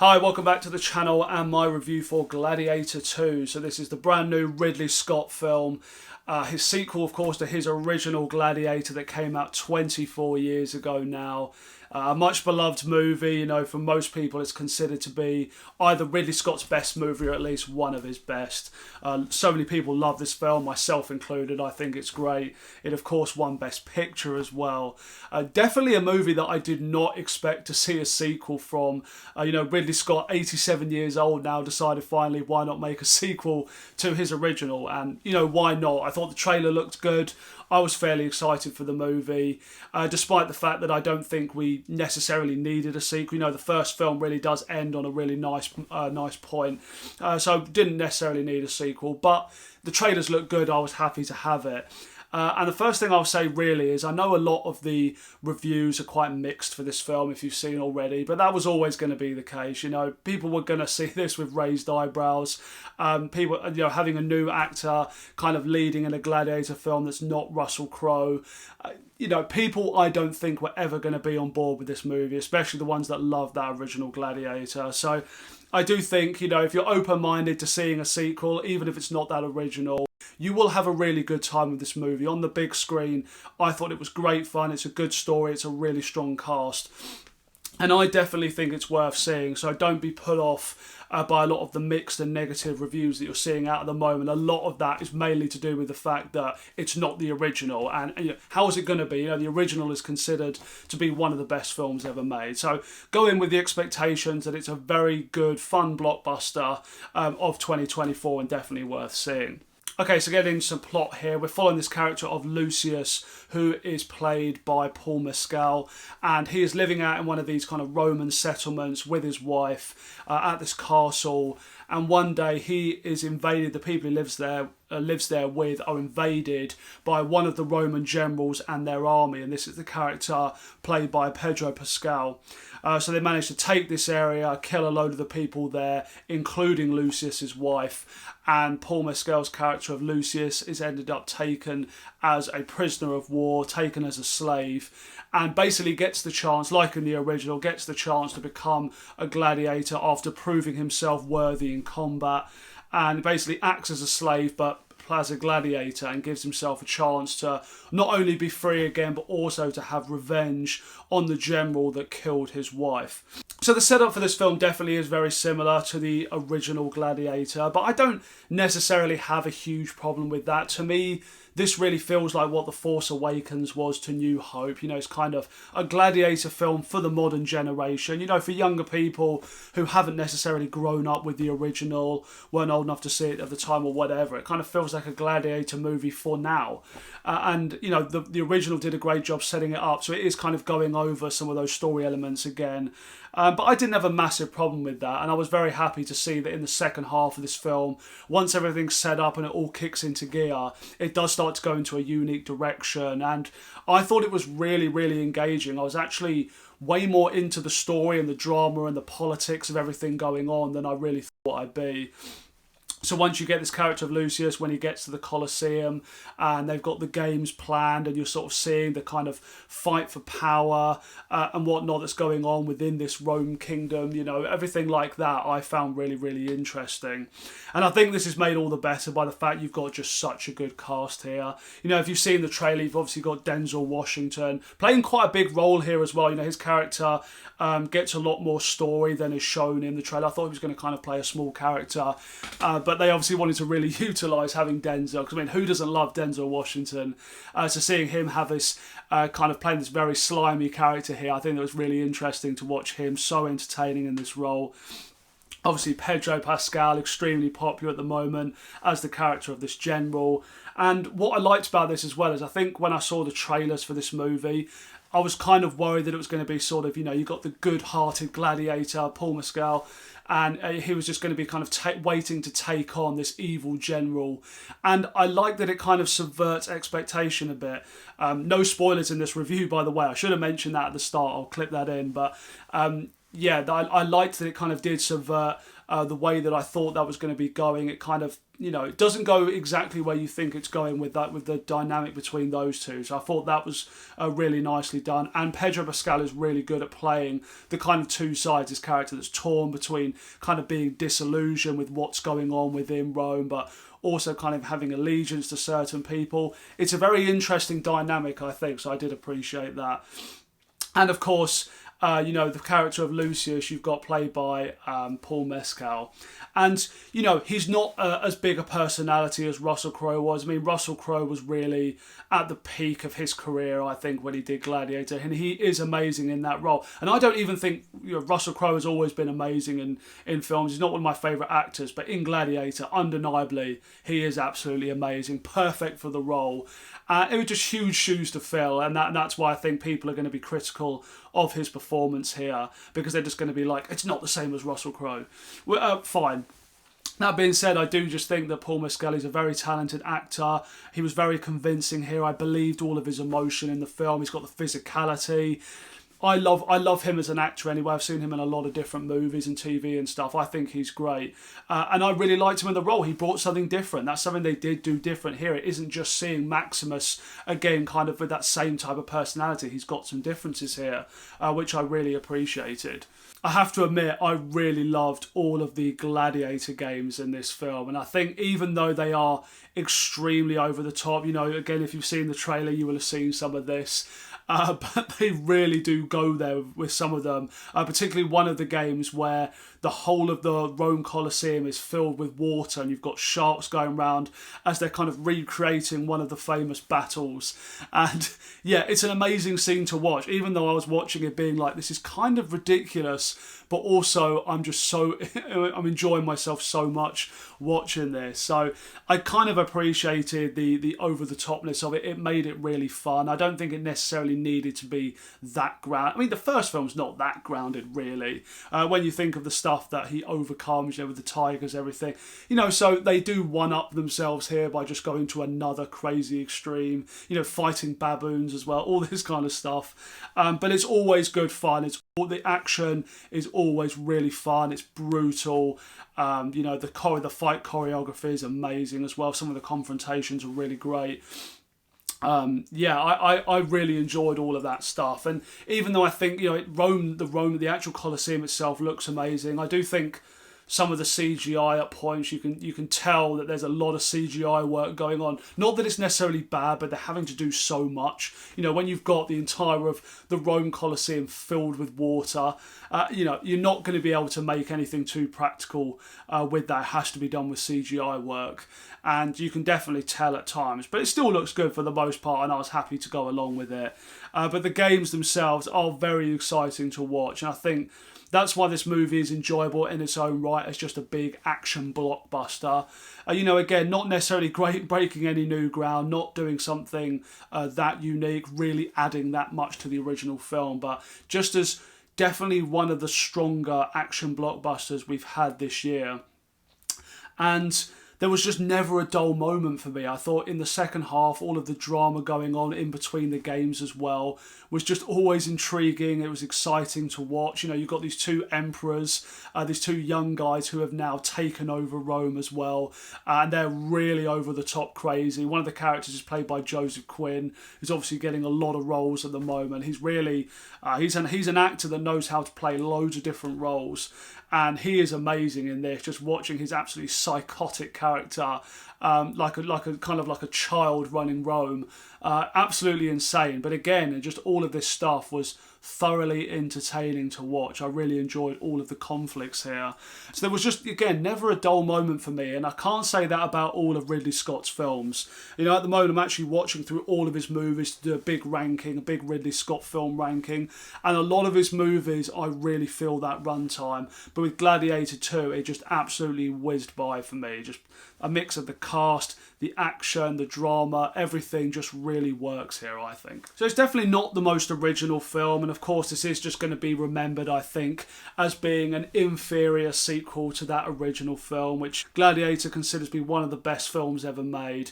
Hi, welcome back to the channel and my review for Gladiator 2. So this is the brand new Ridley Scott film. His sequel, of course, to his original Gladiator that came out 24 years ago now. A much beloved movie, you know, for most people it's considered to be either Ridley Scott's best movie or at least one of his best. So many people love this film, myself included. I think it's great. It, of course, won Best Picture as well. Definitely a movie that I did not expect to see a sequel from. Ridley Scott, 87 years old now, decided finally why not make a sequel to his original, and, you know, why not? I thought the trailer looked good. I was fairly excited for the movie, despite the fact that I don't think we necessarily needed a sequel. You know, the first film really does end on a really nice point, so didn't necessarily need a sequel, but the trailers look good. I was happy to have it. And the first thing I'll say really is I know a lot of the reviews are quite mixed for this film, if you've seen already, but that was always going to be the case. You know, people were going to see this with raised eyebrows. People, you know, having a new actor kind of leading in a Gladiator film that's not Russell Crowe. People I don't think were ever going to be on board with this movie, especially the ones that loved that original Gladiator. So I do think, you know, if you're open-minded to seeing a sequel, even if it's not that original, you will have a really good time with this movie. On the big screen, I thought it was great fun. It's a good story. It's a really strong cast. And I definitely think it's worth seeing, so don't be put off by a lot of the mixed and negative reviews that you're seeing out at the moment. A lot of that is mainly to do with the fact that it's not the original. And you know, how is it going to be? You know, the original is considered to be one of the best films ever made. So go in with the expectations that it's a very good, fun blockbuster of 2024 and definitely worth seeing. Okay, so getting into some plot here. We're following this character of Lucius, who is played by Paul Mescal, and he is living out in one of these kind of Roman settlements with his wife at this castle. And one day he is invaded. The people he lives there with are invaded by one of the Roman generals and their army, and this is the character played by Pedro Pascal. So they manage to take this area, kill a load of the people there, including Lucius's wife, and Paul Mescal's character of Lucius is ended up taken as a prisoner of war, taken as a slave, and basically gets the chance, like in the original, gets the chance to become a gladiator after proving himself worthy in combat, and basically acts as a slave but as a gladiator and gives himself a chance to not only be free again but also to have revenge on the general that killed his wife. So the setup for this film definitely is very similar to the original Gladiator, but I don't necessarily have a huge problem with that. To me, this really feels like what The Force Awakens was to New Hope. You know, it's kind of a gladiator film for the modern generation. You know, for younger people who haven't necessarily grown up with the original, weren't old enough to see it at the time or whatever. It kind of feels like a gladiator movie for now. And, you know, the original did a great job setting it up. So it is kind of going over some of those story elements again. But I didn't have a massive problem with that. And I was very happy to see that in the second half of this film, once everything's set up and it all kicks into gear, it does start to go into a unique direction. And I thought it was really, really engaging. I was actually way more into the story and the drama and the politics of everything going on than I really thought I'd be. So once you get this character of Lucius, when he gets to the Colosseum and they've got the games planned and you're sort of seeing the kind of fight for power and whatnot that's going on within this Rome kingdom, you know, everything like that I found really, really interesting. And I think this is made all the better by the fact you've got just such a good cast here. You know, if you've seen the trailer, you've obviously got Denzel Washington playing quite a big role here as well. You know, his character gets a lot more story than is shown in the trailer. I thought he was going to kind of play a small character, but they obviously wanted to really utilise having Denzel, because I mean, who doesn't love Denzel Washington? So seeing him have this kind of playing this very slimy character here, I think it was really interesting to watch him, so entertaining in this role. Obviously, Pedro Pascal, extremely popular at the moment as the character of this general. And what I liked about this as well is I think when I saw the trailers for this movie, I was kind of worried that it was going to be sort of, you know, you got the good-hearted gladiator, Paul Mescal, and he was just going to be kind of waiting to take on this evil general. And I like that it kind of subverts expectation a bit. No spoilers in this review, by the way. I should have mentioned that at the start. I'll clip that in. But yeah, I liked that it kind of did subvert the way that I thought that was going to be going. It kind of, it doesn't go exactly where you think it's going with the dynamic between those two. So I thought that was really nicely done. And Pedro Pascal is really good at playing the kind of two sides, his character that's torn between kind of being disillusioned with what's going on within Rome, but also kind of having allegiance to certain people. It's a very interesting dynamic, I think, so I did appreciate that. And of course, the character of Lucius you've got played by Paul Mescal. And, he's not as big a personality as Russell Crowe was. I mean, Russell Crowe was really at the peak of his career, I think, when he did Gladiator. And he is amazing in that role. And I don't even think Russell Crowe has always been amazing in films. He's not one of my favourite actors. But in Gladiator, undeniably, he is absolutely amazing. Perfect for the role. It was just huge shoes to fill. And that's why I think people are going to be critical of his performance here, because they're just going to be like, it's not the same as Russell Crowe. Fine. That being said, I do just think that Paul Mescal is a very talented actor. He was very convincing here. I believed all of his emotion in the film. He's got the physicality. I love him as an actor anyway. I've seen him in a lot of different movies and TV and stuff. I think he's great. And I really liked him in the role. He brought something different. That's something they did do different here. It isn't just seeing Maximus, again, kind of with that same type of personality. He's got some differences here, which I really appreciated. I have to admit, I really loved all of the Gladiator games in this film. And I think even though they are extremely over the top, again, if you've seen the trailer, you will have seen some of this. But they really do go there with some of them, particularly one of the games where the whole of the Rome Colosseum is filled with water and you've got sharks going around as they're kind of recreating one of the famous battles. And yeah, it's an amazing scene to watch, even though I was watching it being like, this is kind of ridiculous, but also I'm enjoying myself so much watching this. So I kind of appreciated the over-the-topness of it. It made it really fun. I don't think it necessarily needed to be that grounded. I mean, the first film's not that grounded, really. When you think of the stuff that he overcomes, with the tigers, everything. So they do one-up themselves here by just going to another crazy extreme, fighting baboons as well, all this kind of stuff. But it's always good fun. The action is always really fun. It's brutal. The fight choreography is amazing as well. Some of the confrontations are really great. I really enjoyed all of that stuff. And even though I think, the actual Colosseum itself looks amazing, I do think some of the CGI at points, you can tell that there's a lot of CGI work going on. Not that it's necessarily bad, but they're having to do so much. When you've got the entire of the Rome Colosseum filled with water, you're not going to be able to make anything too practical with that. It has to be done with CGI work. And you can definitely tell at times. But it still looks good for the most part, and I was happy to go along with it. But the games themselves are very exciting to watch. And I think that's why this movie is enjoyable in its own right as just a big action blockbuster. Again, not necessarily breaking any new ground, not doing something that unique, really adding that much to the original film, but just as definitely one of the stronger action blockbusters we've had this year. And there was just never a dull moment for me. I thought in the second half, all of the drama going on in between the games as well was just always intriguing. It was exciting to watch. You've got these two emperors, these two young guys who have now taken over Rome as well. And they're really over the top crazy. One of the characters is played by Joseph Quinn, who's obviously getting a lot of roles at the moment. He's really, he's an actor that knows how to play loads of different roles. And he is amazing in this, just watching his absolutely psychotic character, like a child running Rome. Absolutely insane. But again, just all of this stuff was thoroughly entertaining to watch. I really enjoyed all of the conflicts here. So there was just, again, never a dull moment for me. And I can't say that about all of Ridley Scott's films. At the moment, I'm actually watching through all of his movies to do a big Ridley Scott film ranking. And a lot of his movies, I really feel that runtime. But with Gladiator 2, it just absolutely whizzed by for me. Just a mix of the cast, the action, the drama, everything just really works here, I think. So it's definitely not the most original film, and of course this is just going to be remembered, I think, as being an inferior sequel to that original film, which Gladiator considers to be one of the best films ever made.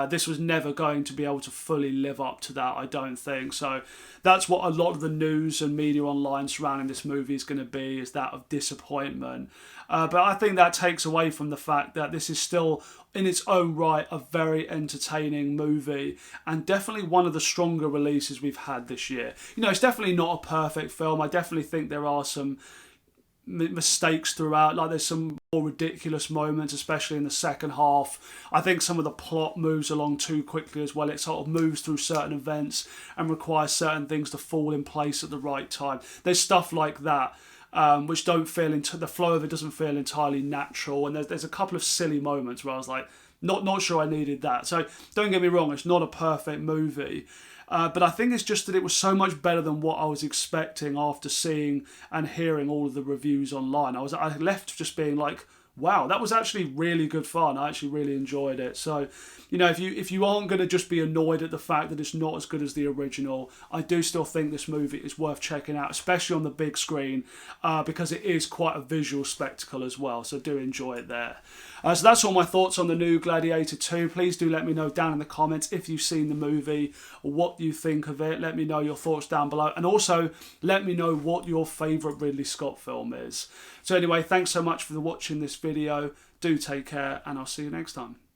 This was never going to be able to fully live up to that, I don't think. So that's what a lot of the news and media online surrounding this movie is going to be, is that of disappointment. But I think that takes away from the fact that this is still, in its own right, a very entertaining movie, and definitely one of the stronger releases we've had this year. You know, it's definitely not a perfect film. I definitely think there are some mistakes throughout, like there's some more ridiculous moments, especially in the second half. I think some of the plot moves along too quickly as well. It sort of moves through certain events and requires certain things to fall in place at the right time. There's stuff like that which don't feel into the flow of it doesn't feel entirely natural, and there's a couple of silly moments where I was like, not sure I needed that. So don't get me wrong, it's not a perfect movie. But I think it's just that it was so much better than what I was expecting after seeing and hearing all of the reviews online. I left just being like, wow, that was actually really good fun. I actually really enjoyed it. So, you know, if you aren't going to just be annoyed at the fact that it's not as good as the original, I do still think this movie is worth checking out, especially on the big screen, because it is quite a visual spectacle as well. So do enjoy it there. So that's all my thoughts on the new Gladiator 2. Please do let me know down in the comments if you've seen the movie or what you think of it. Let me know your thoughts down below. And also let me know what your favourite Ridley Scott film is. So anyway, thanks so much for watching this video. Do take care, and I'll see you next time.